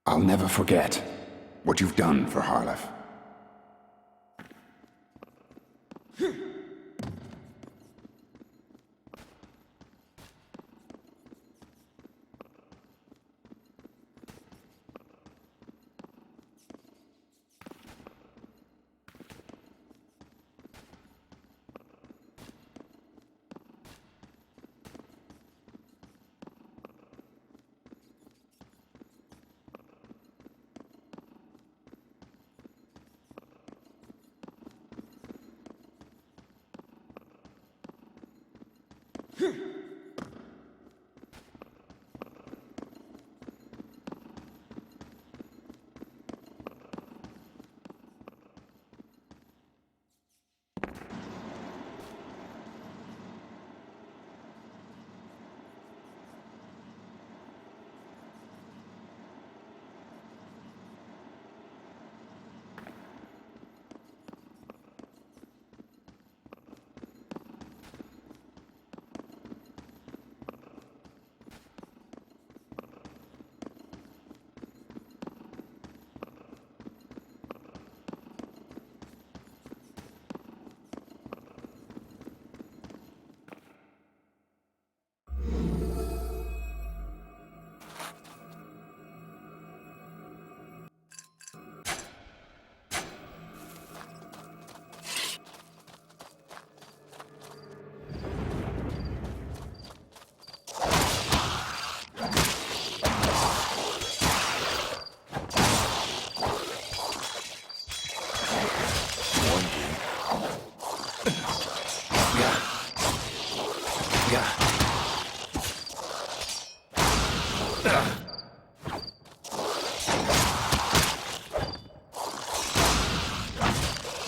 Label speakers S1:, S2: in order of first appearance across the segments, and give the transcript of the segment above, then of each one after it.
S1: I'll never forget what you've done for Harlef.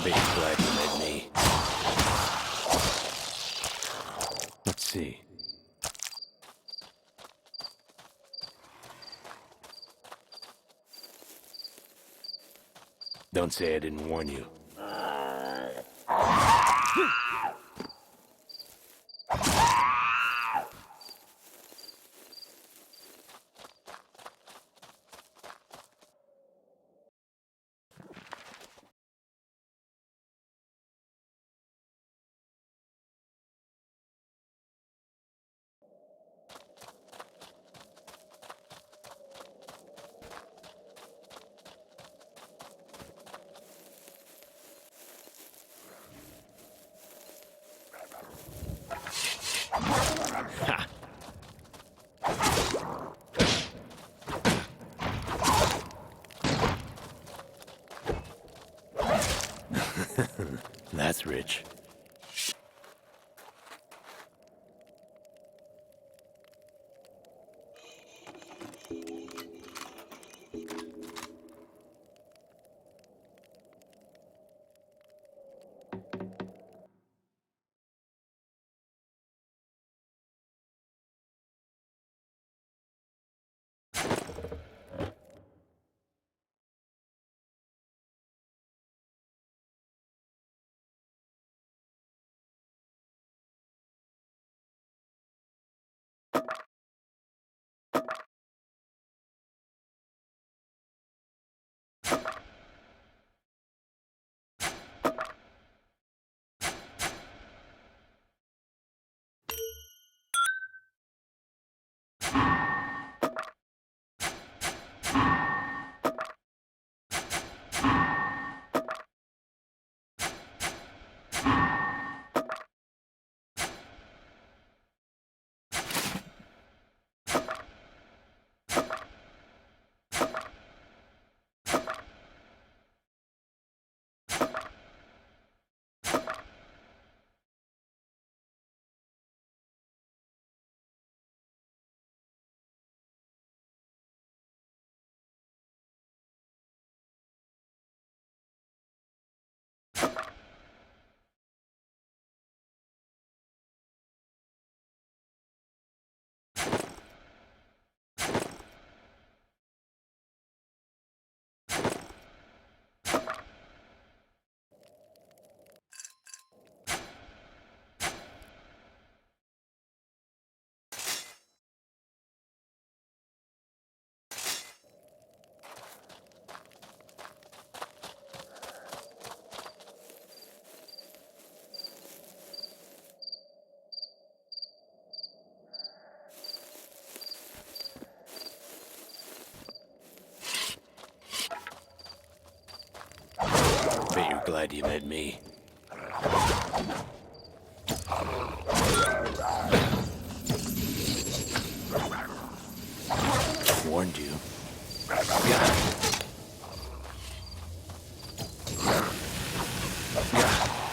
S2: Big glad you met me. Let's see. Don't say I didn't warn you. Ha! That's rich. glad you met me. Warned you.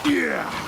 S1: Yeah!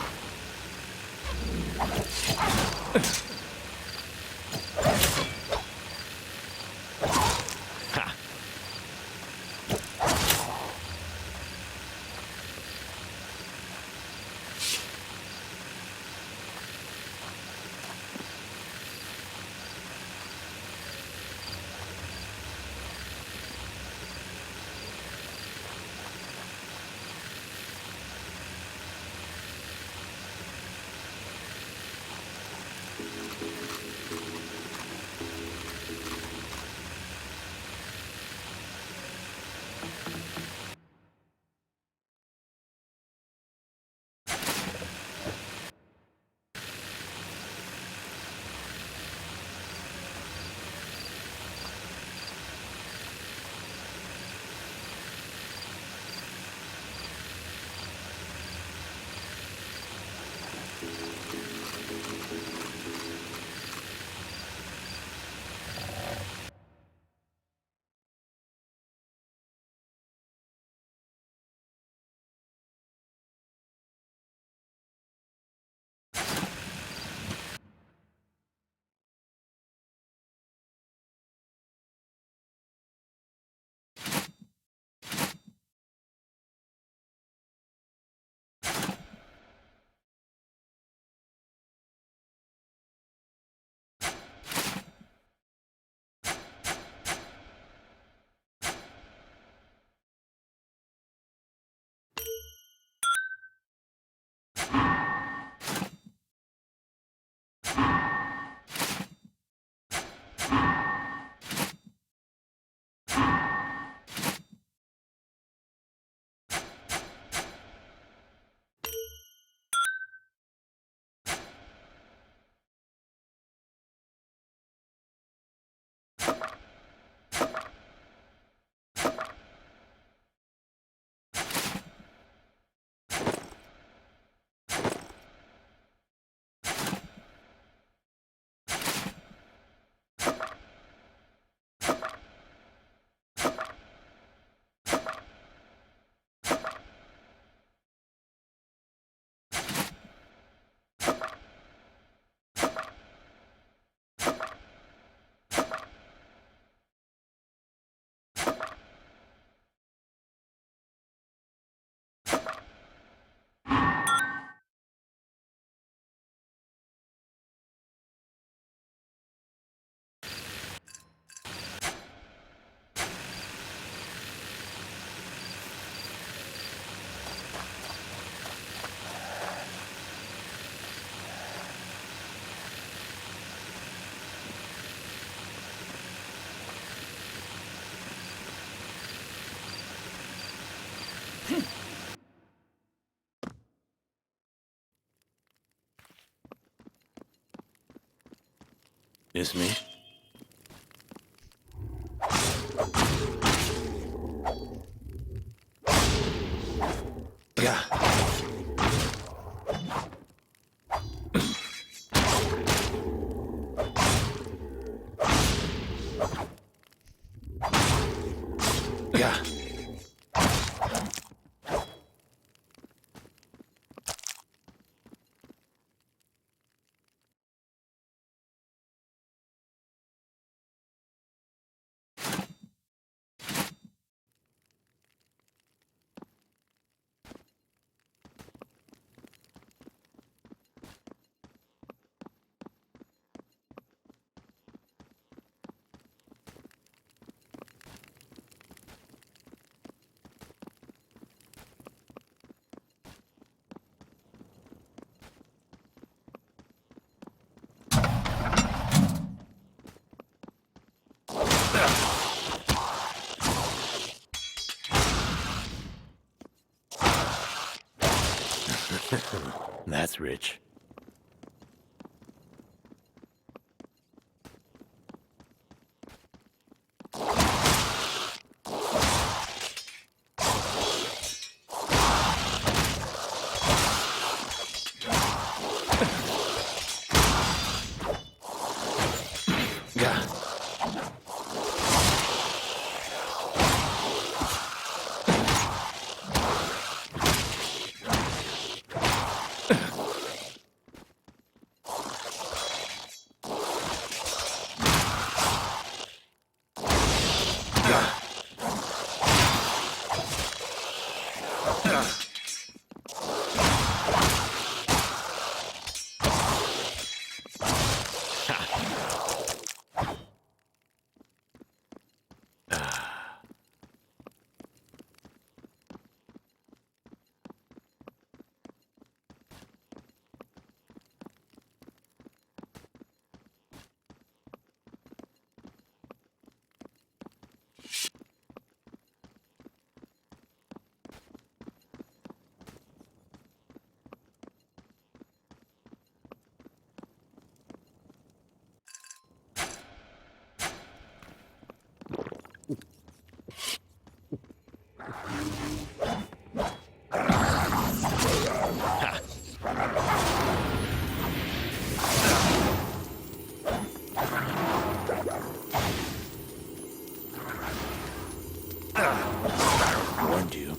S2: This me? Yeah. Yeah. That's rich. Warned you.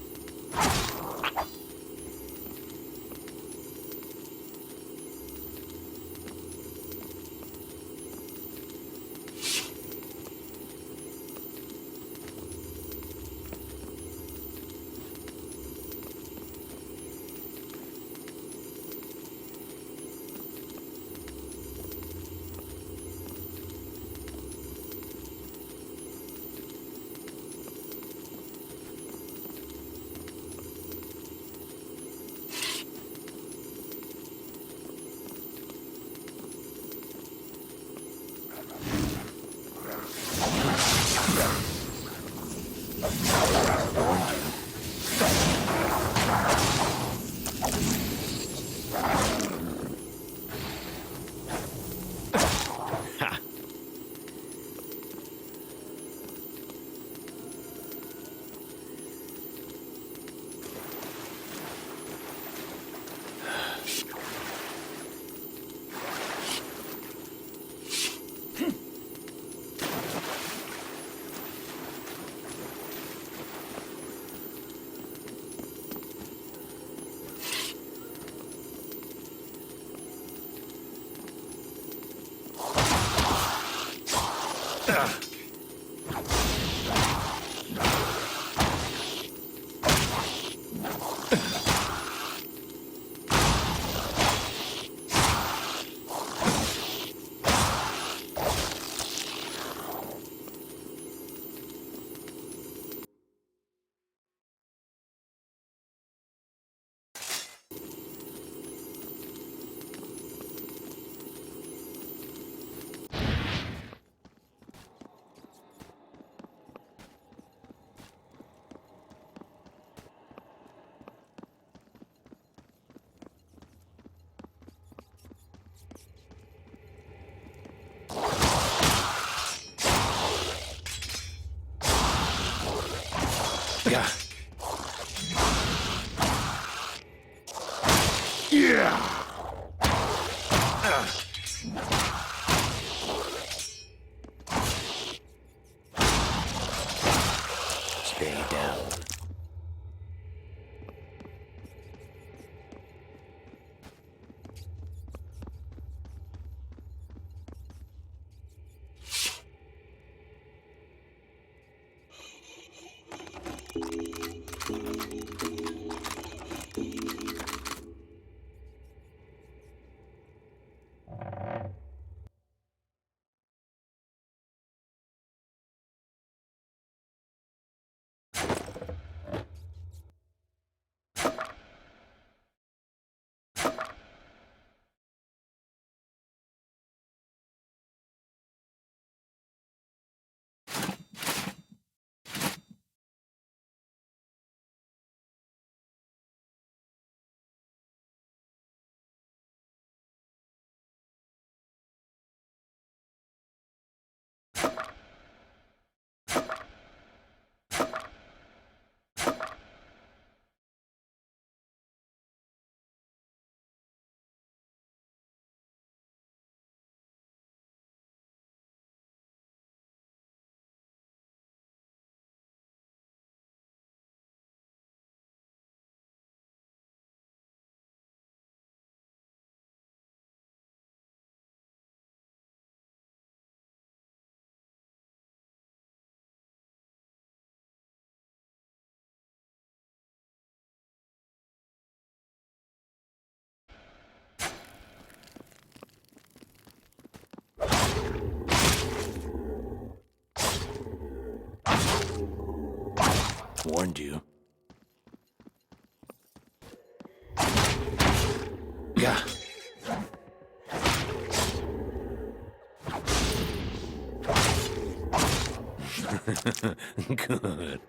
S1: Yeah. Yeah.
S2: Stay down. Warned you. Yeah. Good.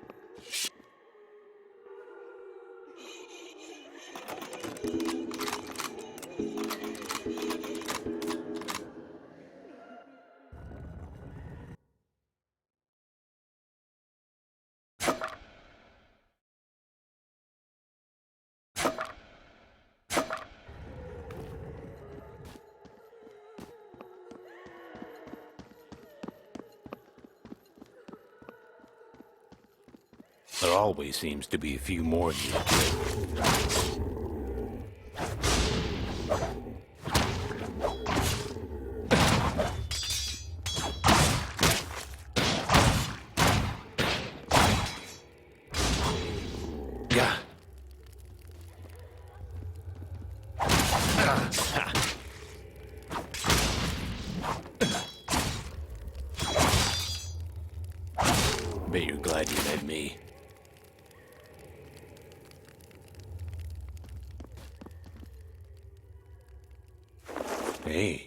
S2: There always seems to be a few more than you kill. Yeah. Bet you're glad you met me. Hey.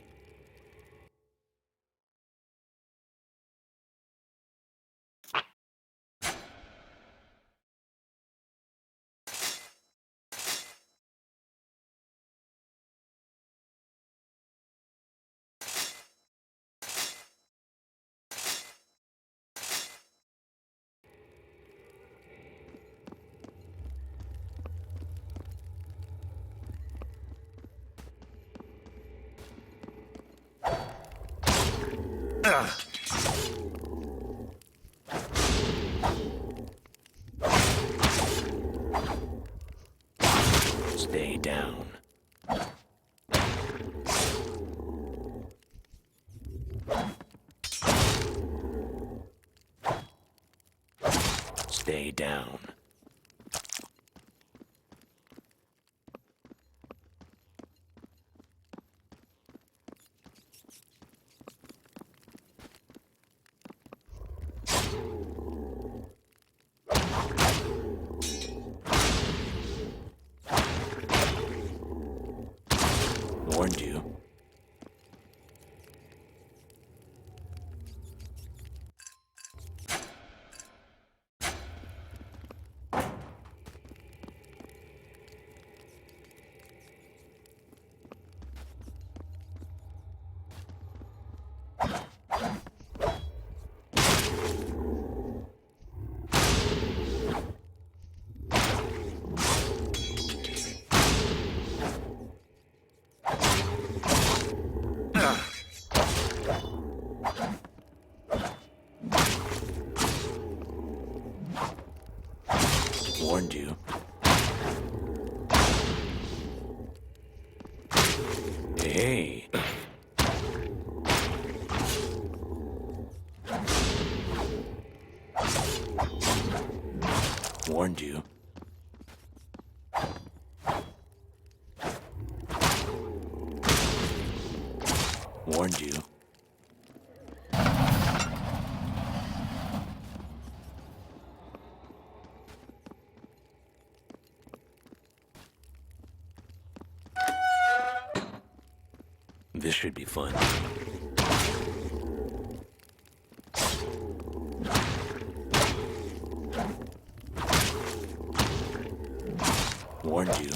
S2: Stay down. Stay down. Warned you. Warned you. Hey. Warned you. Warned you. This should be fun. Warned you.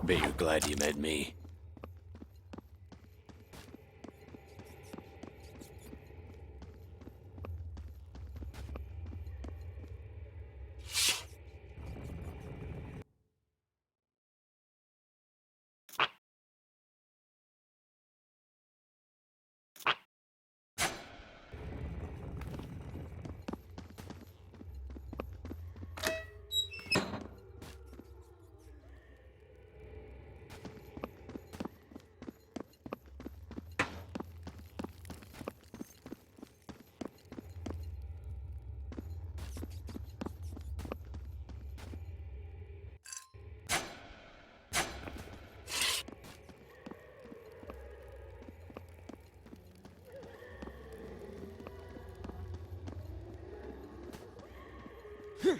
S2: Bet you're glad you met me. Yeah.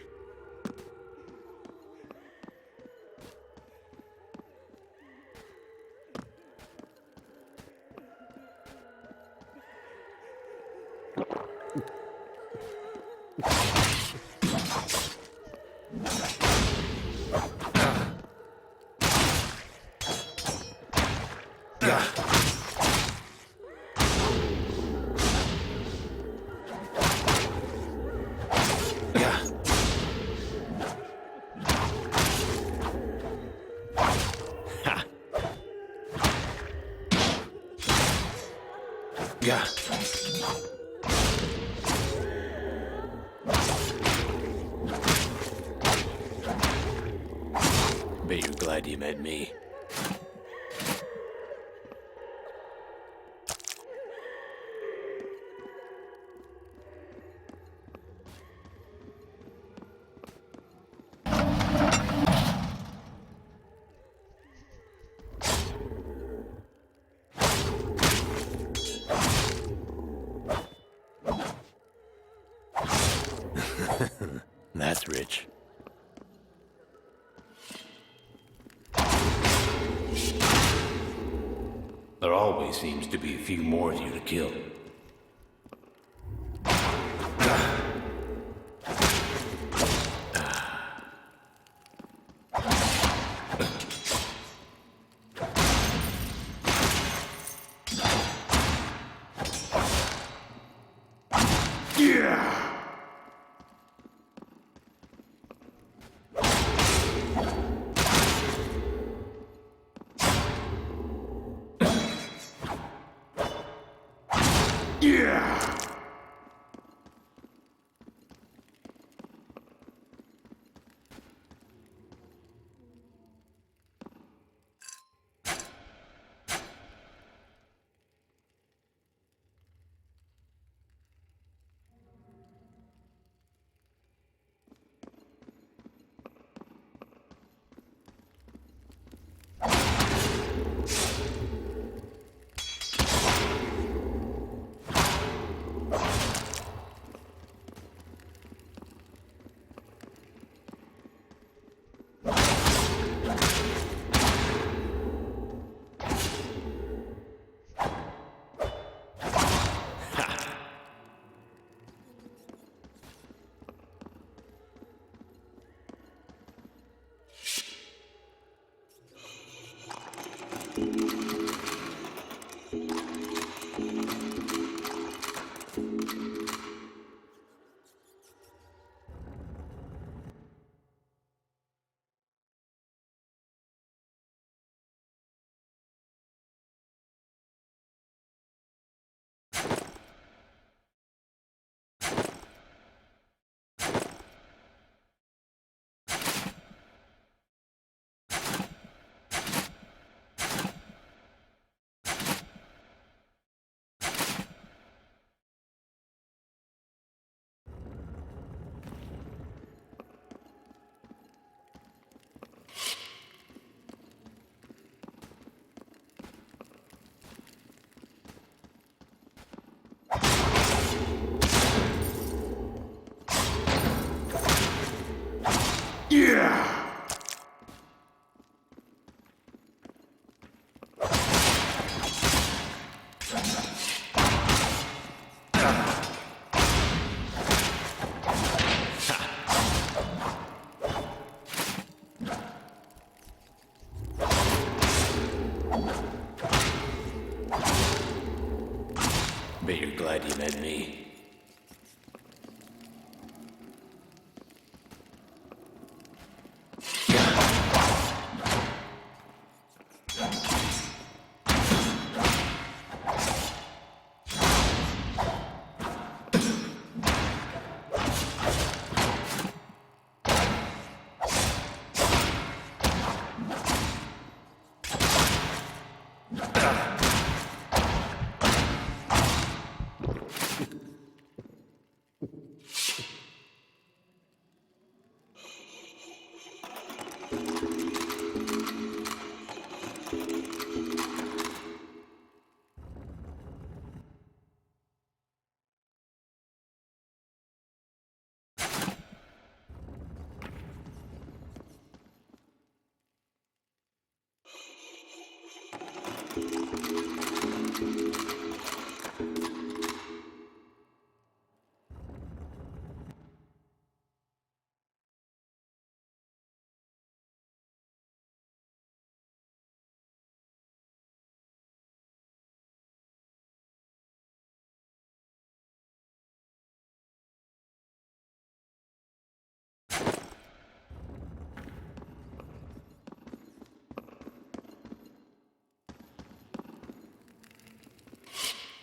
S2: Bet you're glad you met me. That's rich. There always seems to be a few more of you to kill. Bet you're glad you met me.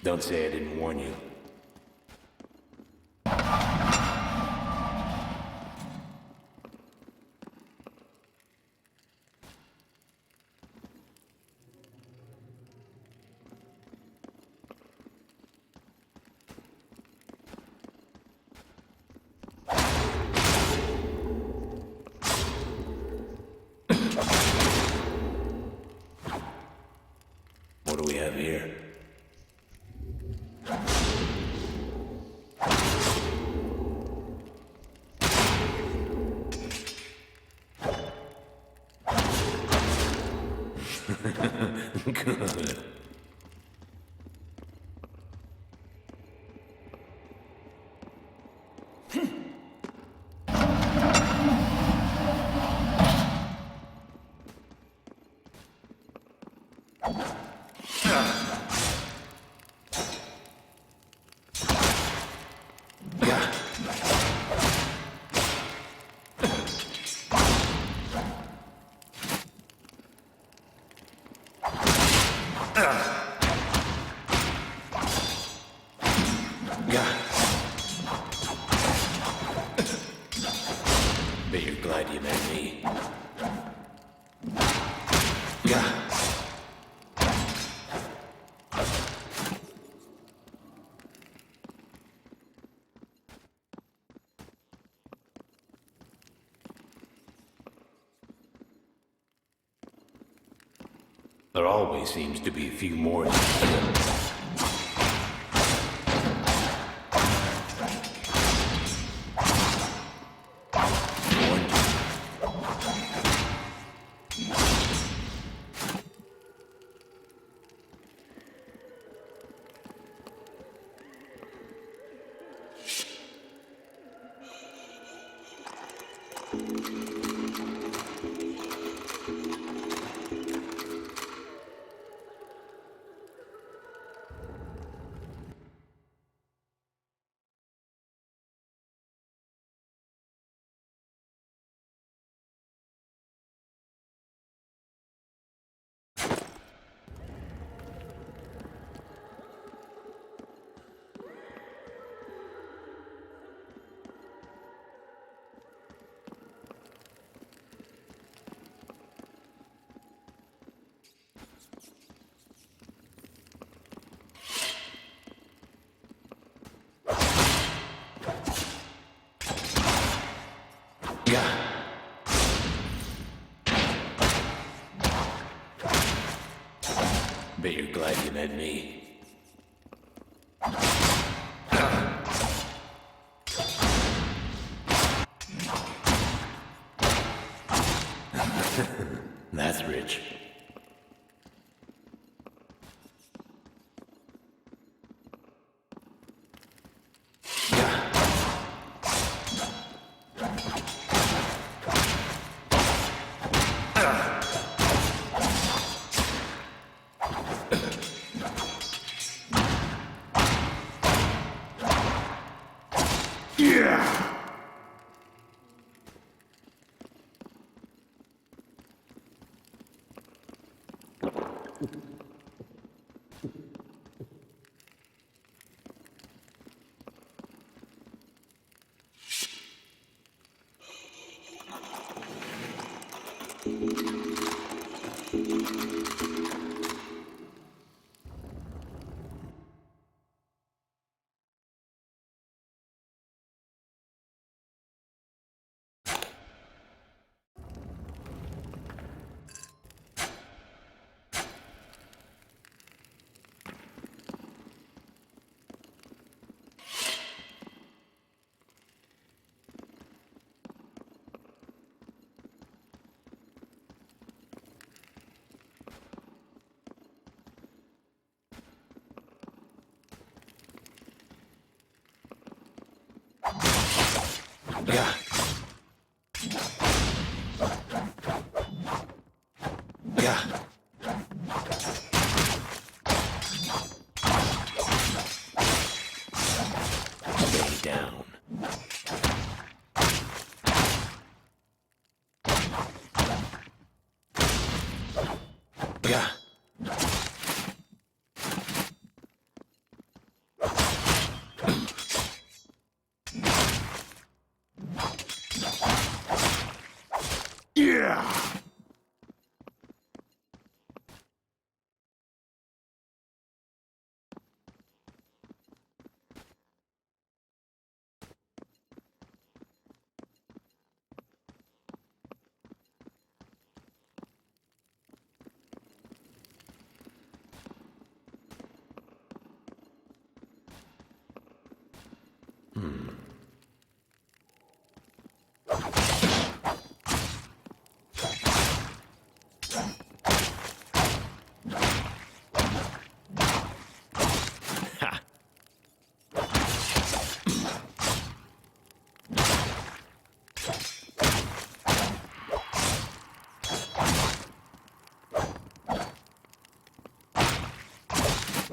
S2: Don't say I didn't warn you. What do we have here? Good. Bet you're glad you met me. There always seems to be a few more. Bet you're glad you met me. That's rich. Yeah. Yeah. Stay down. Yeah.
S1: Yeah!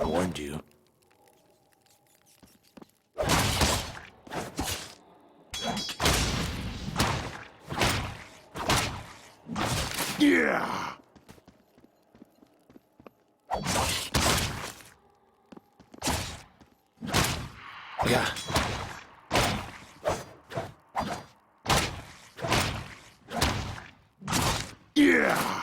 S2: Warned you.
S1: Yeah!
S2: Yeah.
S1: Yeah!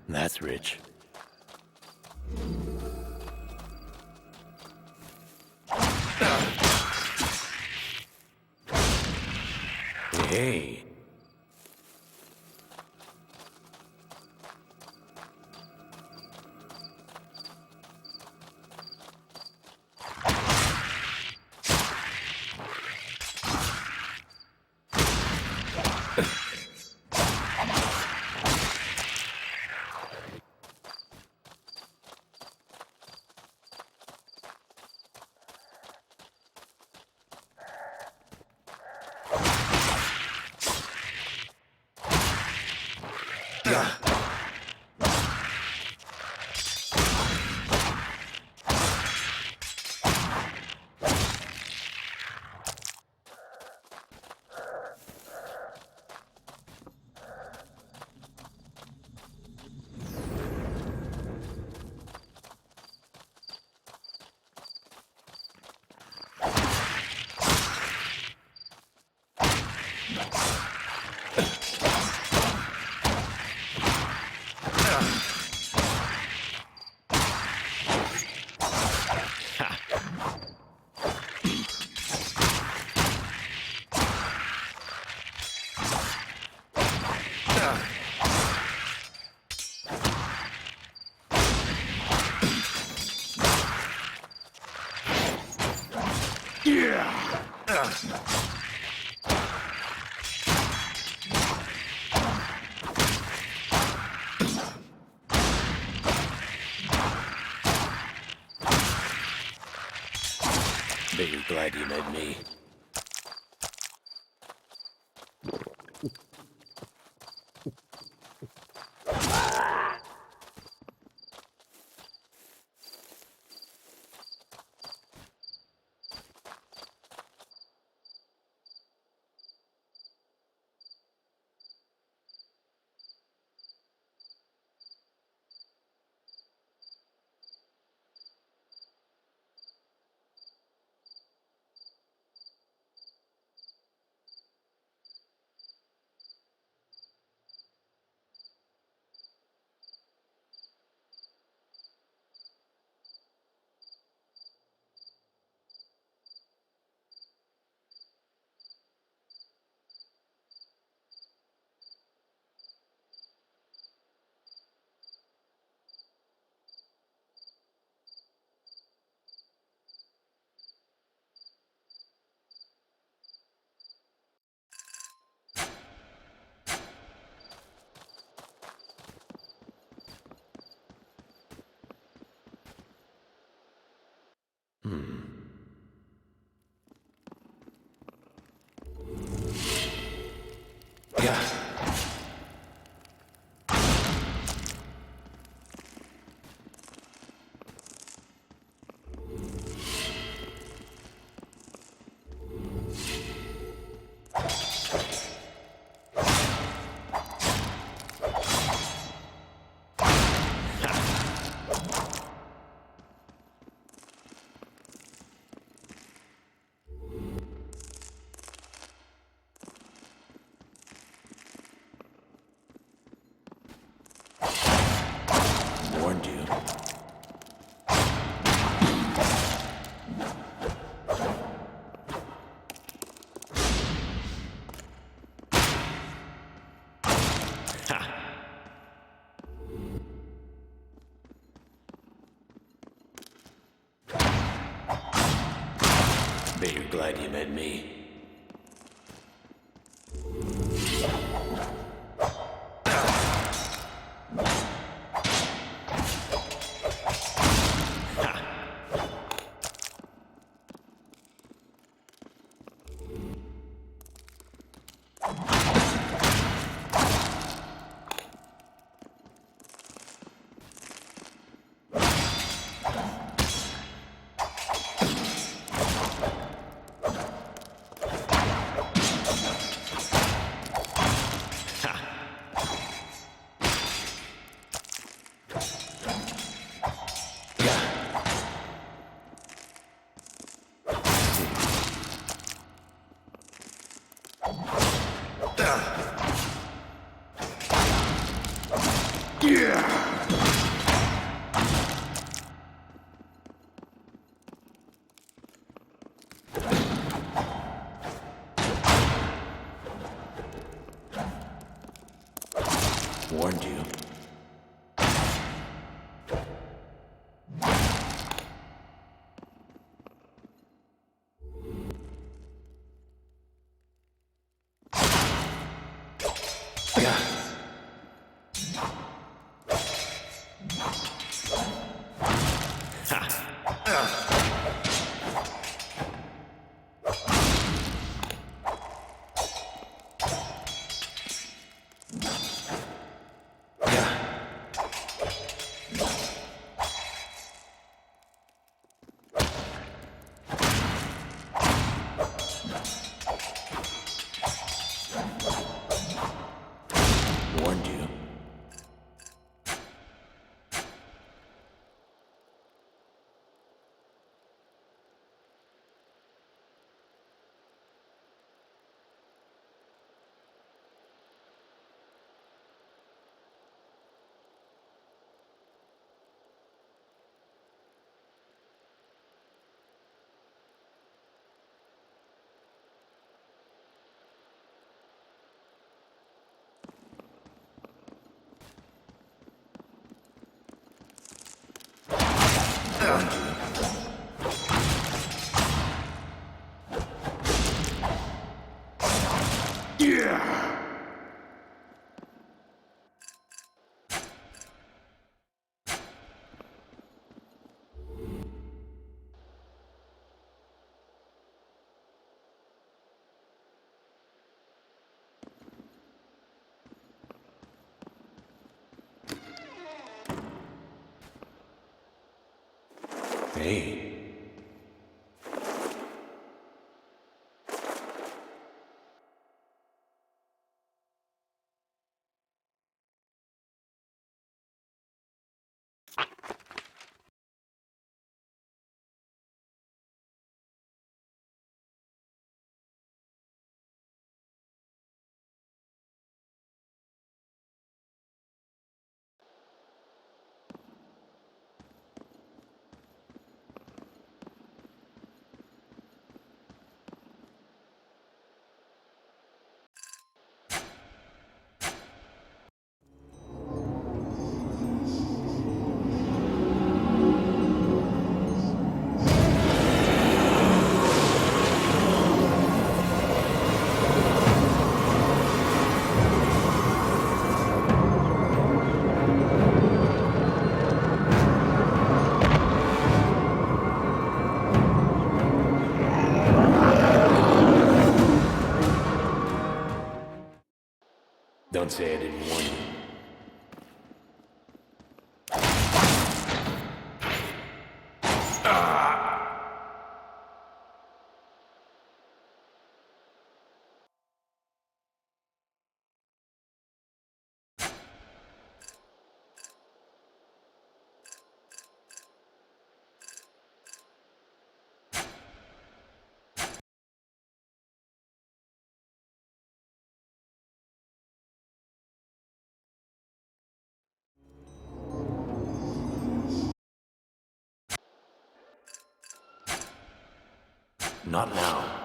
S2: That's rich. Hey.
S1: Yeah!
S2: Bet you're glad you met me. Yeah. Warned you. Bet you're glad you met me.
S1: Yeah!
S2: Warned you. Warned you. Warned you.
S1: Yeah!
S2: Hey. Don't say I didn't warn you. Not now.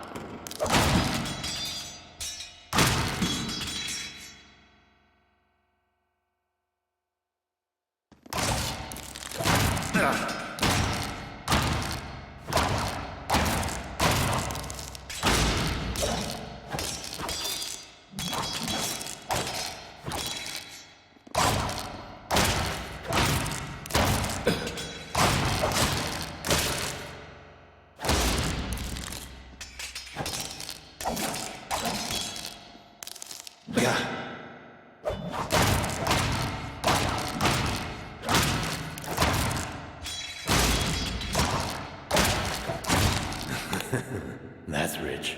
S2: That's rich.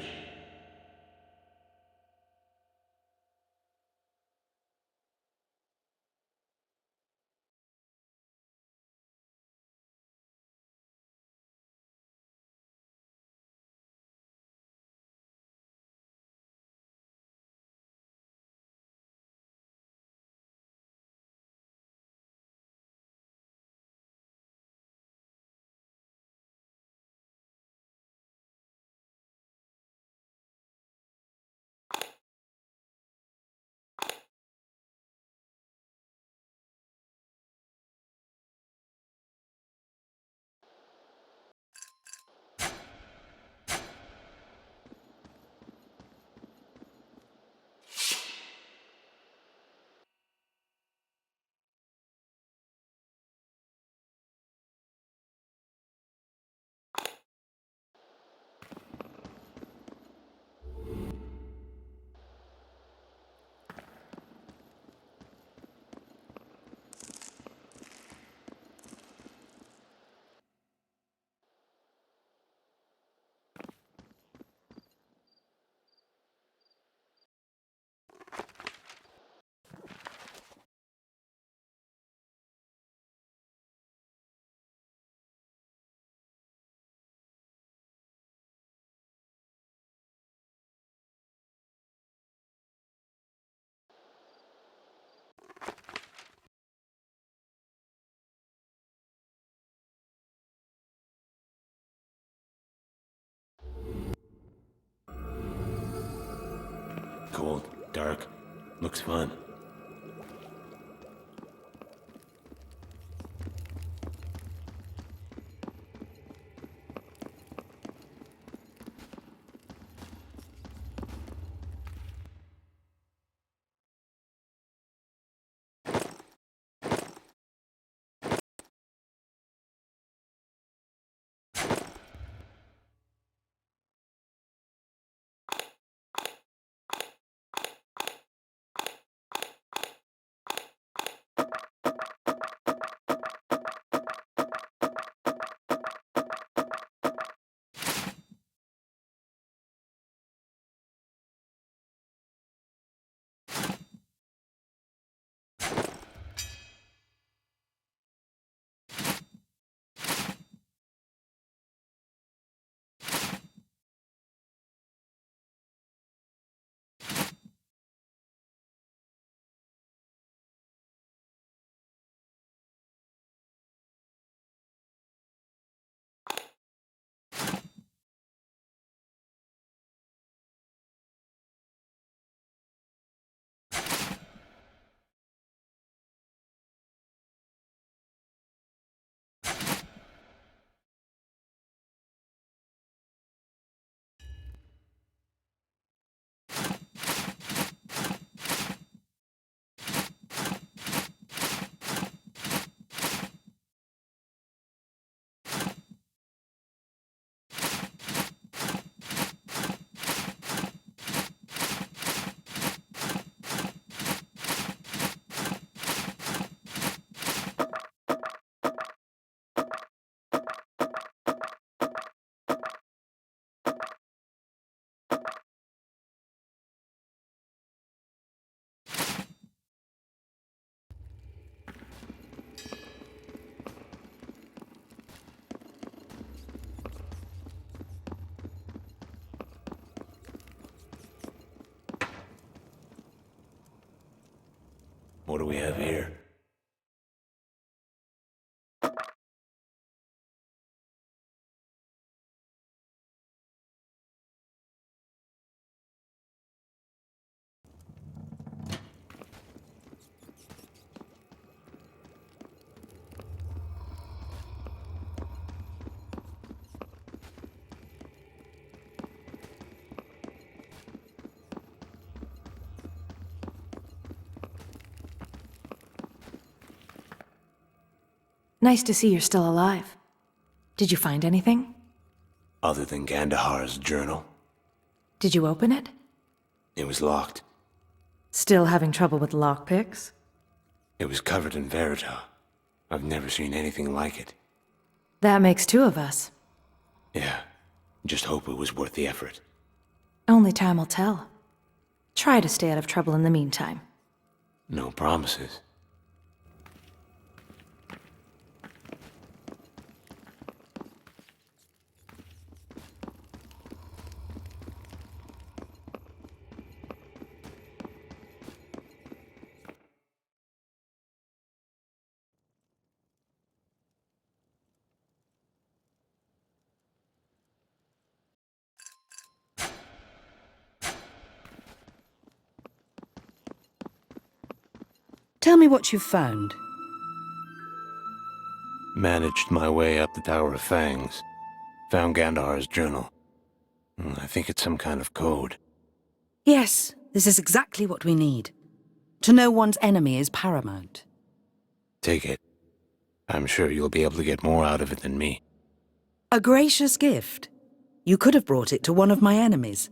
S2: Cold, dark, looks fun. What do we have here?
S3: Nice to see you're still alive. Did you find anything?
S2: Other than Gandahar's journal?
S3: Did you open it?
S2: It was locked.
S3: Still having trouble with lockpicks?
S2: It was covered in verita. I've never seen anything like it.
S3: That makes two of us.
S2: Yeah. Just hope it was worth the effort.
S3: Only time will tell. Try to stay out of trouble in the meantime.
S2: No promises.
S4: Tell me what you've found.
S2: Managed my way up the Tower of Fangs. Found Gandahar's journal. I think it's some kind of code.
S4: Yes, this is exactly what we need. To know one's enemy is paramount.
S2: Take it. I'm sure you'll be able to get more out of it than me.
S4: A gracious gift. You could have brought it to one of my enemies.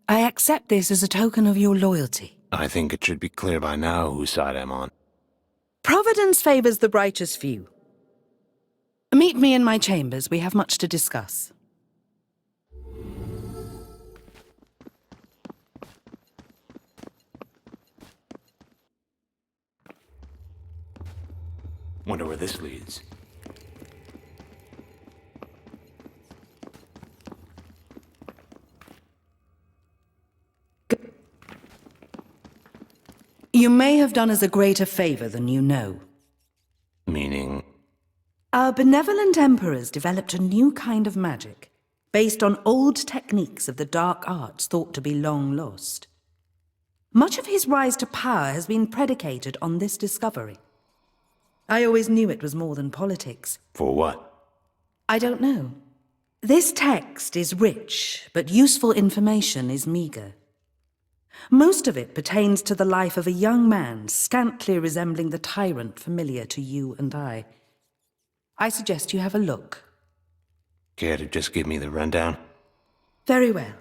S4: I accept this as a token of your loyalty.
S2: I think it should be clear by now whose side I'm on.
S4: Providence favors the righteous few. Meet me in my chambers. We have much to discuss.
S2: Wonder where this leads.
S4: You may have done us a greater favor than you know.
S2: Meaning?
S4: Our benevolent emperors developed a new kind of magic, based on old techniques of the dark arts thought to be long lost. Much of his rise to power has been predicated on this discovery. I always knew it was more than politics.
S2: For what?
S4: I don't know. This text is rich, but useful information is meager. Most of it pertains to the life of a young man scantly resembling the tyrant familiar to you and I. I suggest you have a look.
S2: Care to just give me the rundown?
S4: Very well.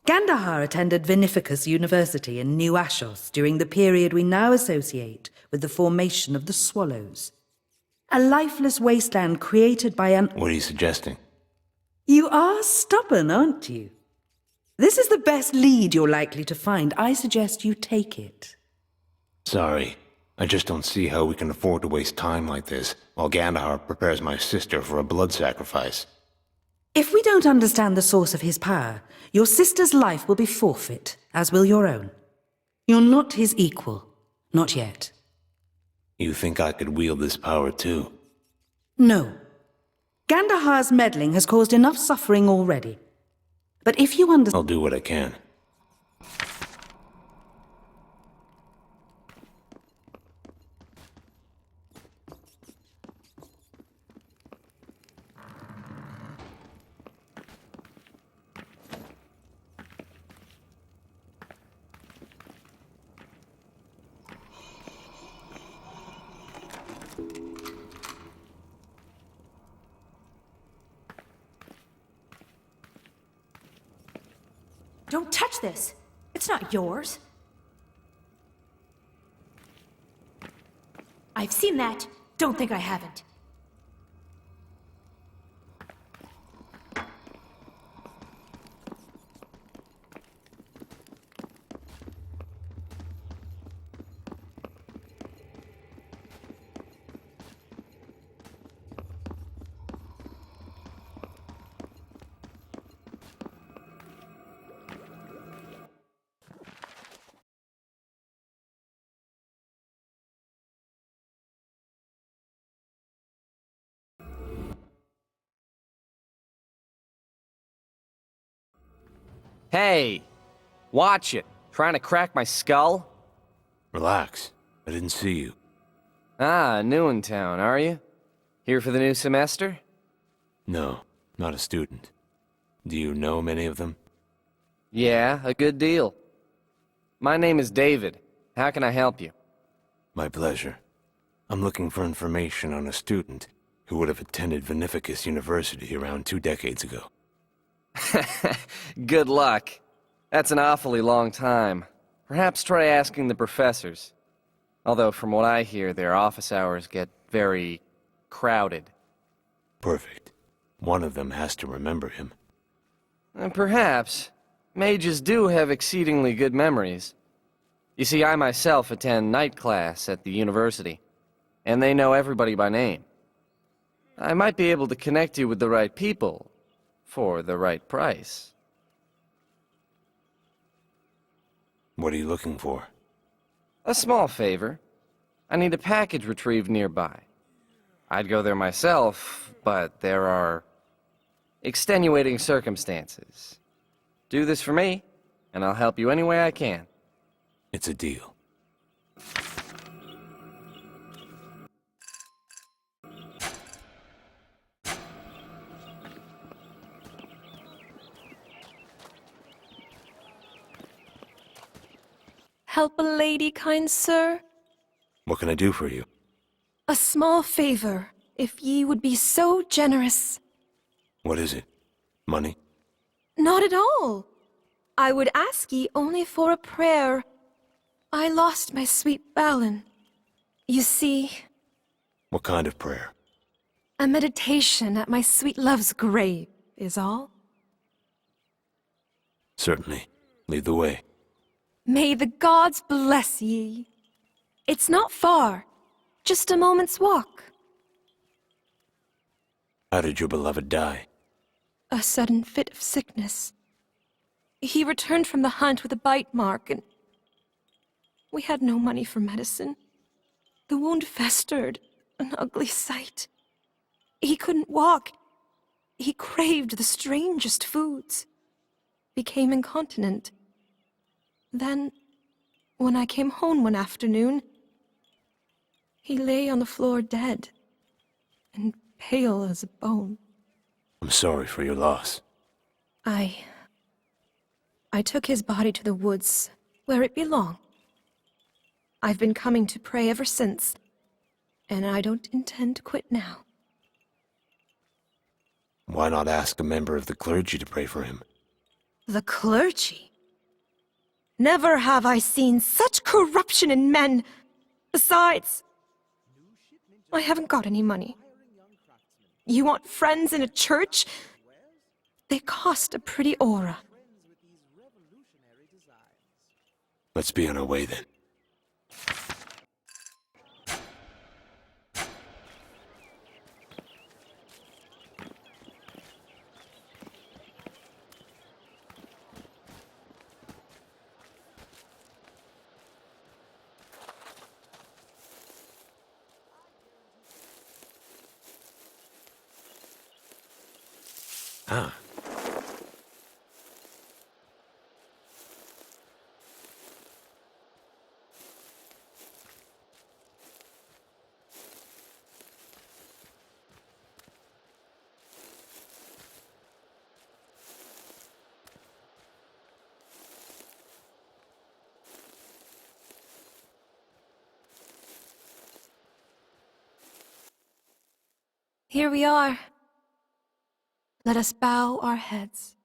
S4: Gandahar attended Vinificus University in New Ashos during the period we now associate with the formation of the Swallows. A lifeless wasteland created by an...
S2: What are you suggesting?
S4: You are stubborn, aren't you? This is the best lead you're likely to find. I suggest you take it.
S2: Sorry. I just don't see how we can afford to waste time like this while Gandahar prepares my sister for a blood sacrifice.
S4: If we don't understand the source of his power, your sister's life will be forfeit, as will your own. You're not his equal. Not yet.
S2: You think I could wield this power too?
S4: No. Gandahar's meddling has caused enough suffering already. But if you
S2: I'll do what I can.
S3: Don't touch this! It's not yours. I've seen that. Don't think I haven't.
S5: Hey! Watch it! Trying to crack my skull?
S2: Relax. I didn't see you.
S5: Ah, new in town, are you? Here for the new semester?
S2: No, not a student. Do you know many of them?
S5: Yeah, a good deal. My name is David. How can I help you?
S2: My pleasure. I'm looking for information on a student who would have attended Veneficus University around 2 decades ago.
S5: Good luck. That's an awfully long time. Perhaps try asking the professors. Although from what I hear, their office hours get very crowded.
S2: Perfect. One of them has to remember him.
S5: And perhaps. Mages do have exceedingly good memories. You see, I myself attend night class at the university, and they know everybody by name. I might be able to connect you with the right people, for the right price.
S2: What are you looking for?
S5: A small favor. I need a package retrieved nearby. I'd go there myself, but there are extenuating circumstances. Do this for me, and I'll help you any way I can.
S2: It's a deal.
S6: Help a lady, kind sir?
S2: What can I do for you?
S6: A small favor, if ye would be so generous.
S2: What is it? Money?
S6: Not at all. I would ask ye only for a prayer. I lost my sweet Balin. You see,
S2: What kind of prayer?
S6: a meditation at my sweet love's grave is all.
S2: Certainly. Lead the way.
S6: May the gods bless ye. It's not far, just a moment's walk.
S2: How did your beloved die?
S6: A sudden fit of sickness. He returned from the hunt with a bite mark, and we had no money for medicine. The wound festered, an ugly sight. He couldn't walk. He craved the strangest foods. Became incontinent. Then, when I came home one afternoon, he lay on the floor dead, and pale as a bone.
S2: I'm sorry for your loss.
S6: I took his body to the woods, where it belonged. I've been coming to pray ever since, and I don't intend to quit now.
S2: Why not ask a member of the clergy to pray for him?
S6: The clergy? Never have I seen such corruption in men. Besides, I haven't got any money. You want friends in a church? They cost a pretty aura.
S2: Let's be on our way then. Ah.
S6: Here we are. Let us bow our heads.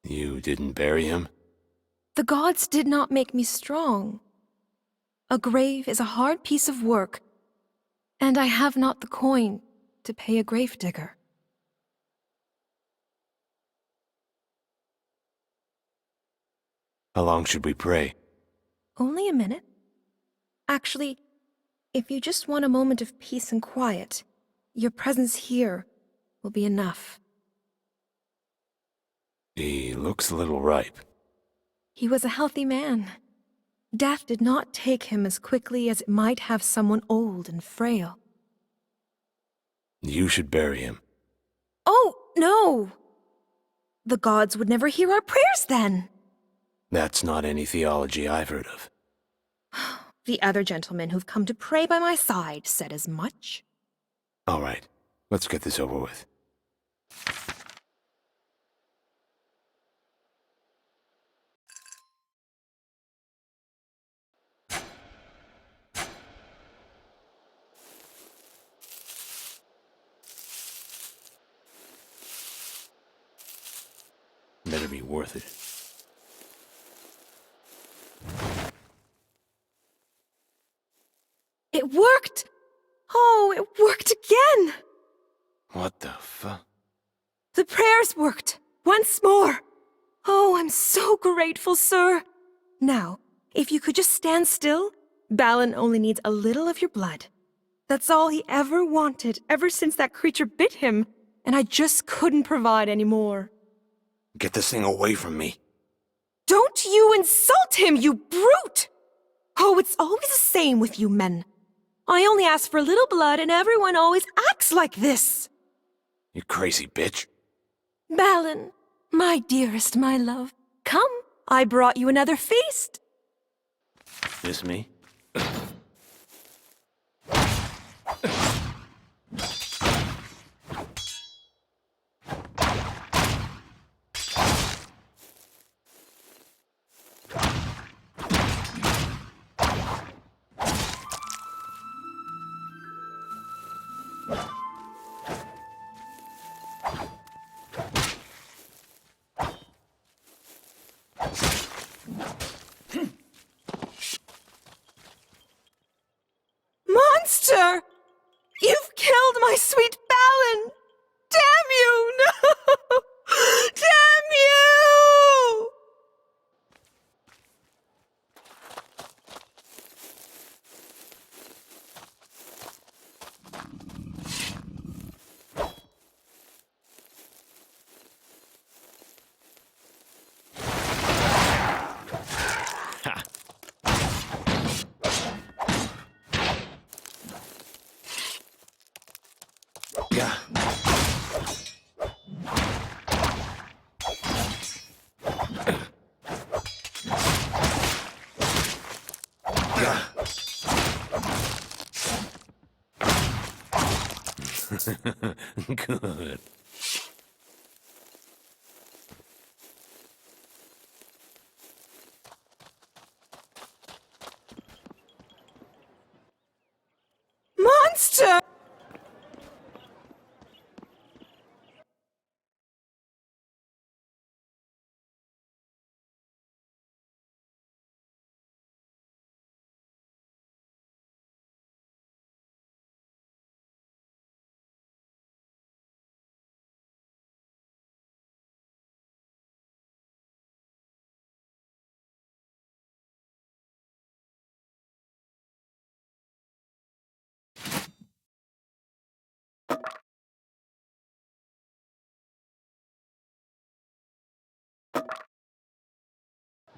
S2: You didn't bury him?
S6: The gods did not make me strong. A grave is a hard piece of work, and I have not the coin to pay a gravedigger.
S2: How long should we pray?
S6: Only a minute. Actually, if you just want a moment of peace and quiet, your presence here will be enough.
S2: He looks a little ripe.
S6: He was a healthy man. Death did not take him as quickly as it might have someone old and frail.
S2: You should bury him.
S6: Oh, no! The gods would never hear our prayers then.
S2: That's not any theology I've heard of.
S6: The other gentlemen who've come to pray by my side said as much.
S2: All right, let's get this over with. Better be worth it.
S6: It worked! Oh, it worked again!
S2: What the fuck?
S6: The prayers worked! Once more! Oh, I'm so grateful, sir! Now, if you could just stand still, Balin only needs a little of your blood. That's all he ever wanted, ever since that creature bit him, and I just couldn't provide any more.
S2: Get this thing away from me.
S6: Don't you insult him, you brute! Oh, it's always the same with you men. I only ask for a little blood and everyone always acts like this.
S2: You crazy bitch.
S6: Balin, my dearest, my love, come, I brought you another feast.
S2: Miss me?
S6: Monster! You've killed my sweet Balin! Damn you! No! Damn you!
S2: Yeah. Good.
S6: Monster!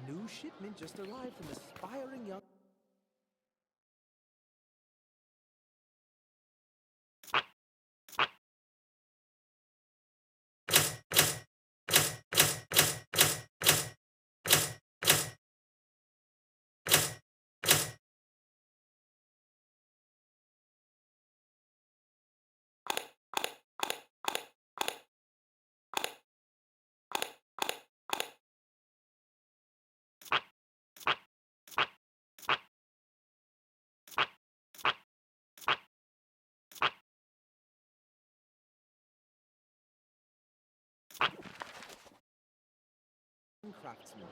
S1: New shipment just arrived from aspiring young... craftsmen.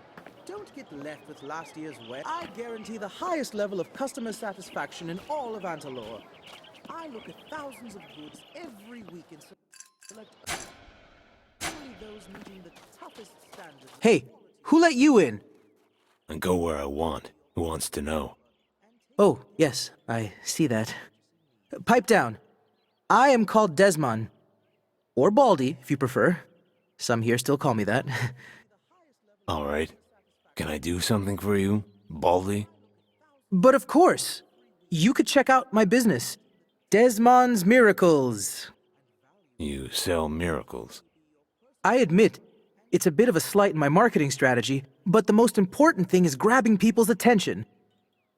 S1: Don't get left with last year's wet. I guarantee the highest level of customer satisfaction in all of Antalore. I look at thousands of goods every week and select only those meeting the toughest standards. Hey, who let you in?
S2: And go where I want. Who wants to know?
S1: Oh, yes, I see that. Pipe down. I am called Desmond. Or Baldy, if you prefer. Some here still call me that.
S2: All right. Can I do something for you, Baldy?
S1: But of course, you could check out my business, Desmond's Miracles.
S2: You sell miracles.
S1: I admit, It's a bit of a slight in my marketing strategy, but the most important thing is grabbing people's attention.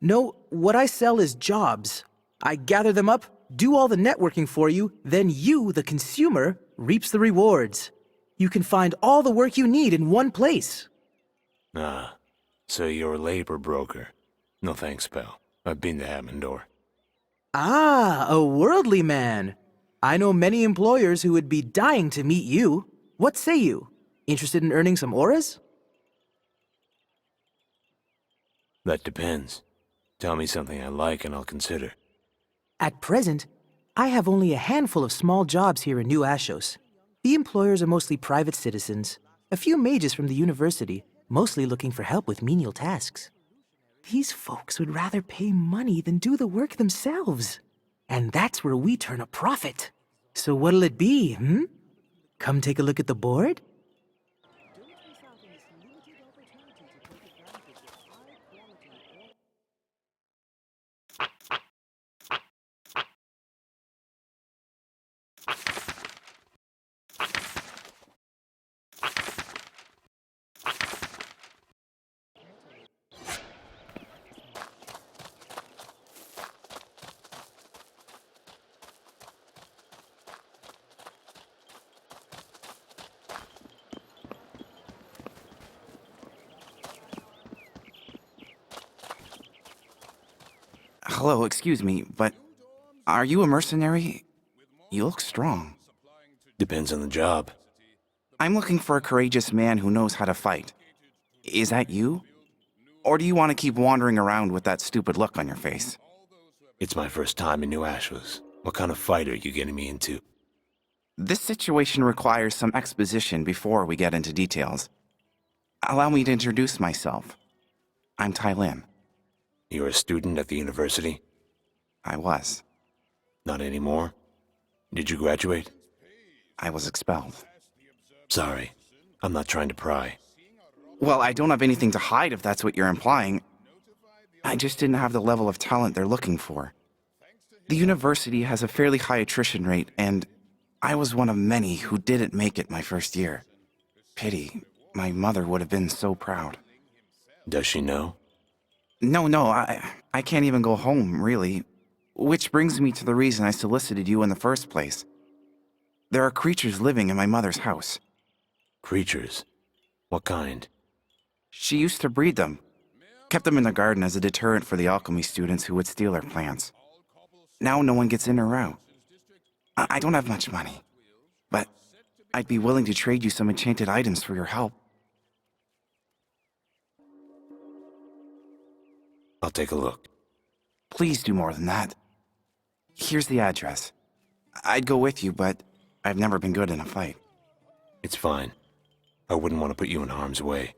S1: No, what I sell is jobs. I gather them up, do all the networking for you, then you, the consumer, reaps the rewards. You can find all the work you need in one place.
S2: Ah, so you're a labor broker. No thanks, pal. I've been to Hammondor.
S1: Ah, a worldly man. I know many employers who would be dying to meet you. What say you? Interested in earning some auras?
S2: That depends. Tell me something I like and I'll consider.
S1: At present, I have only a handful of small jobs here in New Ashos. The employers are mostly private citizens, a few mages from the university, mostly looking for help with menial tasks. These folks would rather pay money than do the work themselves. And that's where we turn a profit. So what'll it be, Come take a look at the board?
S7: Hello, excuse me, but are you a mercenary? You look strong.
S2: Depends on the job.
S7: I'm looking for a courageous man who knows how to fight. Is that you? Or do you want to keep wandering around with that stupid look on your face?
S2: It's my first time in New Ashos. What kind of fight are you getting me into?
S7: This situation requires some exposition before we get into details. Allow me to introduce myself. I'm Tai Lim.
S2: You're a student at the university?
S7: I was.
S2: Not anymore? Did you graduate?
S7: I was expelled.
S2: Sorry. I'm not trying to pry.
S7: Well, I don't have anything to hide if that's what you're implying. I just didn't have the level of talent they're looking for. The university has a fairly high attrition rate, and I was one of many who didn't make it my first year. Pity. My mother would have been so proud.
S2: Does she know?
S7: No, I can't even go home, really. Which brings me to the reason I solicited you in the first place. There are creatures living in my mother's house.
S2: Creatures? What kind?
S7: She used to breed them. Kept them in the garden as a deterrent for the alchemy students who would steal her plants. Now no one gets in or out. I don't have much money, but I'd be willing to trade you some enchanted items for your help.
S2: I'll take a look.
S7: Please do more than that. Here's the address. I'd go with you, but I've never been good in a fight.
S2: It's fine. I wouldn't want to put you in harm's way.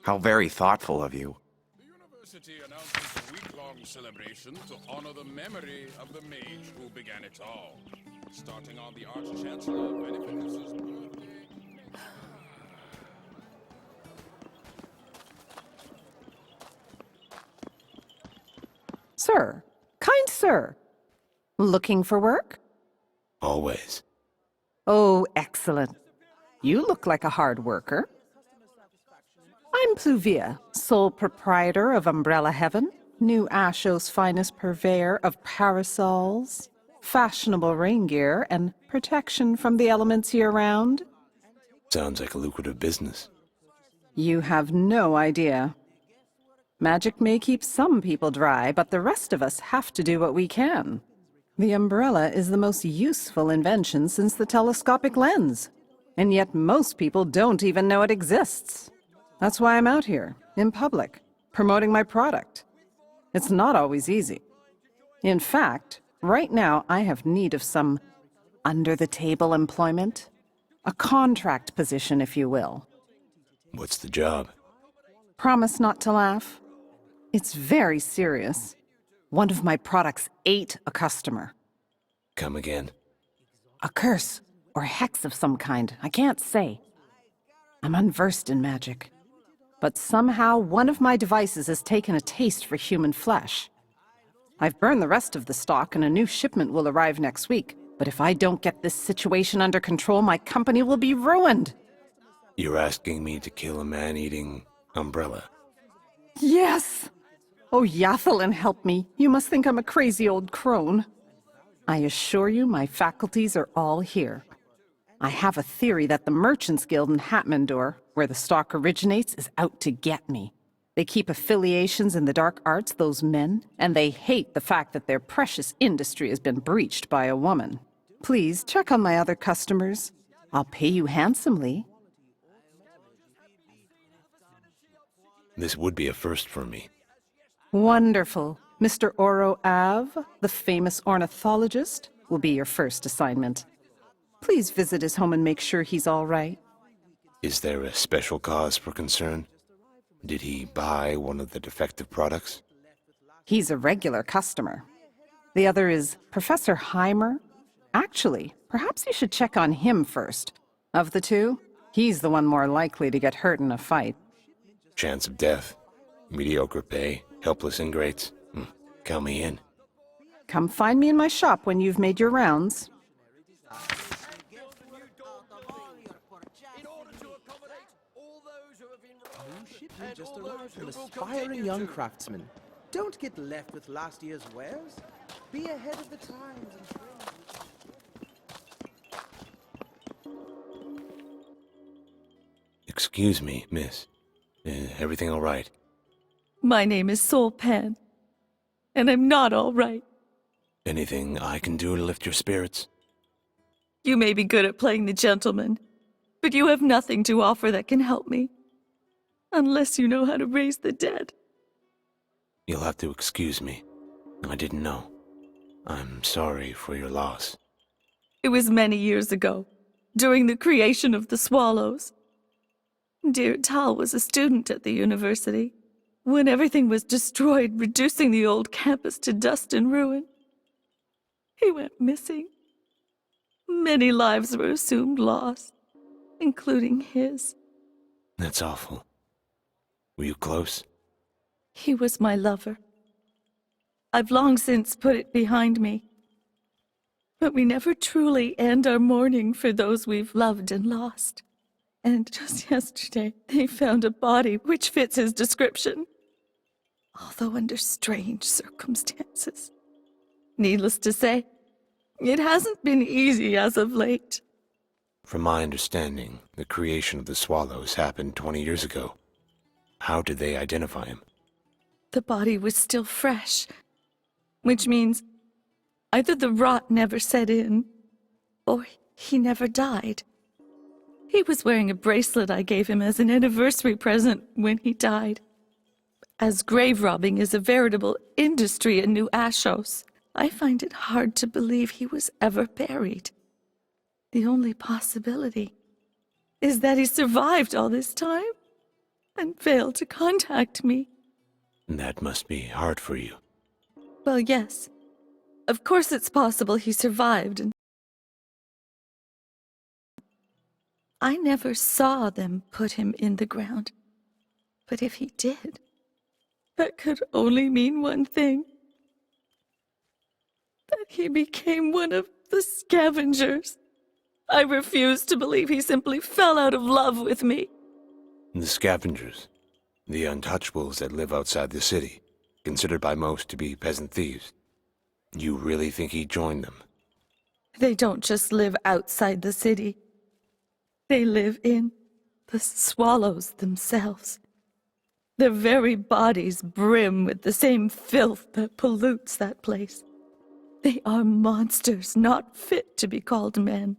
S7: How very thoughtful of you.
S8: The university announces a week-long celebration to honor the memory of the mage who began it all. Starting on the Arch-Chancellor Beneficus's birthday.
S9: Sir, kind sir, looking for work?
S2: Always.
S9: Oh, excellent. You look like a hard worker. I'm Pluvia, sole proprietor of Umbrella Heaven, New Ashos' finest purveyor of parasols, fashionable rain gear, and protection from the elements year-round.
S2: Sounds like a lucrative business.
S9: You have no idea. Magic may keep some people dry, but the rest of us have to do what we can. The umbrella is the most useful invention since the telescopic lens, and yet most people don't even know it exists. That's why I'm out here, in public, promoting my product. It's not always easy. In fact, right now I have need of some under-the-table employment. A contract position, if you will.
S2: What's the job?
S9: Promise not to laugh. It's very serious. One of my products ate a customer.
S2: Come again.
S9: A curse, or hex of some kind, I can't say. I'm unversed in magic. But somehow one of my devices has taken a taste for human flesh. I've burned the rest of the stock and a new shipment will arrive next week. But if I don't get this situation under control, my company will be ruined.
S2: You're asking me to kill a man-eating umbrella.
S9: Yes! Oh, Yathalin, help me. You must think I'm a crazy old crone. I assure you my faculties are all here. I have a theory that the Merchants Guild in Hatmandor, where the stock originates, is out to get me. They keep affiliations in the dark arts, those men, and they hate the fact that their precious industry has been breached by a woman. Please, check on my other customers. I'll pay you handsomely.
S2: This would be a first for me.
S9: Wonderful. Mr. Oro Ave, the famous ornithologist, will be your first assignment. Please visit his home and make sure he's all right.
S2: Is there a special cause for concern? Did he buy one of the defective products?
S9: He's a regular customer. The other is Professor Heimer. Actually, perhaps you should check on him first. Of the two, he's the one more likely to get hurt in a fight.
S2: Chance of death. Mediocre pay. Helpless ingrates. Count me in.
S9: Come find me in my shop when you've made your rounds.
S1: Just arrived from aspiring young craftsmen. Don't get left with last year's wares. Be ahead of the times and
S2: Excuse me, miss. Everything all right?
S10: My name is Sol Pan, and I'm not all right.
S2: Anything I can do to lift your spirits?
S10: You may be good at playing the gentleman, but you have nothing to offer that can help me. Unless you know how to raise the dead.
S2: You'll have to excuse me. I didn't know. I'm sorry for your loss.
S10: It was many years ago, during the creation of the Swallows. Dear Tal was a student at the university, when everything was destroyed, reducing the old campus to dust and ruin. He went missing. Many lives were assumed lost, including his.
S2: That's awful. Were you close?
S10: He was my lover. I've long since put it behind me. But we never truly end our mourning for those we've loved and lost. And just yesterday, they found a body which fits his description, although under strange circumstances. Needless to say, it hasn't been easy as of late.
S2: From my understanding, the creation of the Swallows happened 20 years ago. How did they identify him?
S10: The body was still fresh, which means either the rot never set in, or he never died. He was wearing a bracelet I gave him as an anniversary present when he died. As grave robbing is a veritable industry in New Ashos, I find it hard to believe he was ever buried. The only possibility is that he survived all this time and failed to contact me.
S2: That must be hard for you.
S10: Well, yes. Of course it's possible he survived, and I never saw them put him in the ground. But if he did, that could only mean one thing. That he became one of the scavengers. I refuse to believe he simply fell out of love with me.
S2: The scavengers. The untouchables that live outside the city, considered by most to be peasant thieves. You really think he joined them?
S10: They don't just live outside the city. They live in the Swallows themselves. Their very bodies brim with the same filth that pollutes that place. They are monsters not fit to be called men.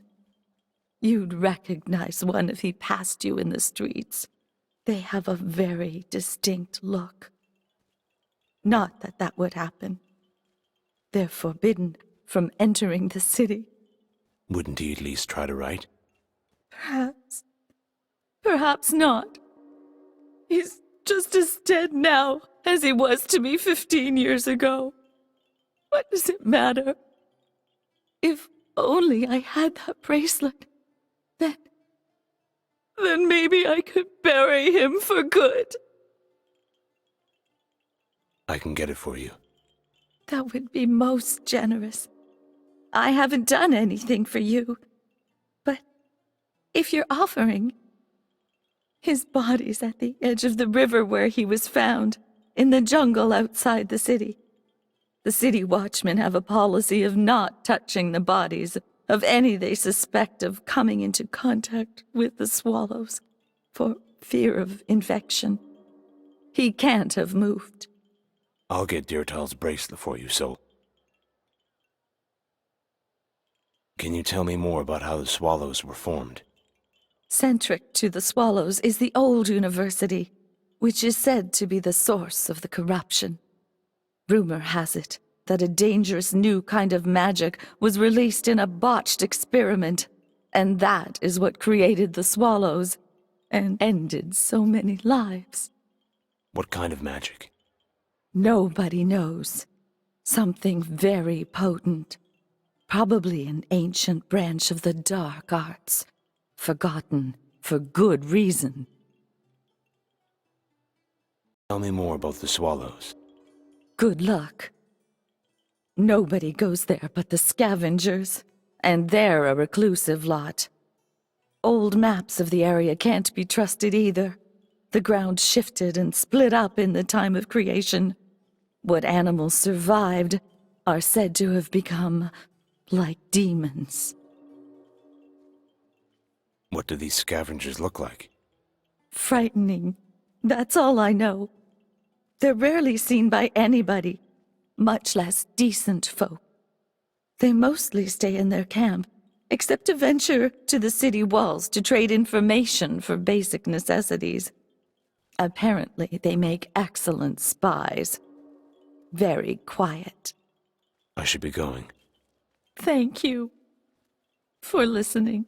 S10: You'd recognize one if he passed you in the streets. They have a very distinct look. Not that that would happen. They're forbidden from entering the city.
S2: Wouldn't he at least try to write?
S10: Perhaps. Perhaps not. He's just as dead now as he was to me 15 years ago. What does it matter? If only I had that bracelet, then maybe I could bury him for good.
S2: I can get it for you.
S10: That would be most generous. I haven't done anything for you. But if you're offering, His body's at the edge of the river where he was found, in the jungle outside the city. The city watchmen have a policy of not touching the bodies of any they suspect of coming into contact with the swallows, for fear of infection. He can't have moved.
S2: I'll get Dirtal's bracelet for you, so... Can you tell me more about how the swallows were formed?
S10: Centric to the swallows is the old university, which is said to be the source of the corruption. Rumor has it that a dangerous new kind of magic was released in a botched experiment, and that is what created the swallows and ended so many lives.
S2: What kind of magic?
S10: Nobody knows. Something very potent. Probably an ancient branch of the dark arts. Forgotten for good reason.
S2: Tell me more about the swallows.
S10: Good luck. Nobody goes there but the scavengers, and they're a reclusive lot. Old maps of the area can't be trusted either. The ground shifted and split up in the time of creation. What animals survived are said to have become like demons.
S2: What do these scavengers look like?
S10: Frightening. That's all I know. They're rarely seen by anybody, much less decent folk. They mostly stay in their camp, except to venture to the city walls to trade information for basic necessities. Apparently, they make excellent spies. Very quiet.
S2: I should be going.
S10: Thank you for listening.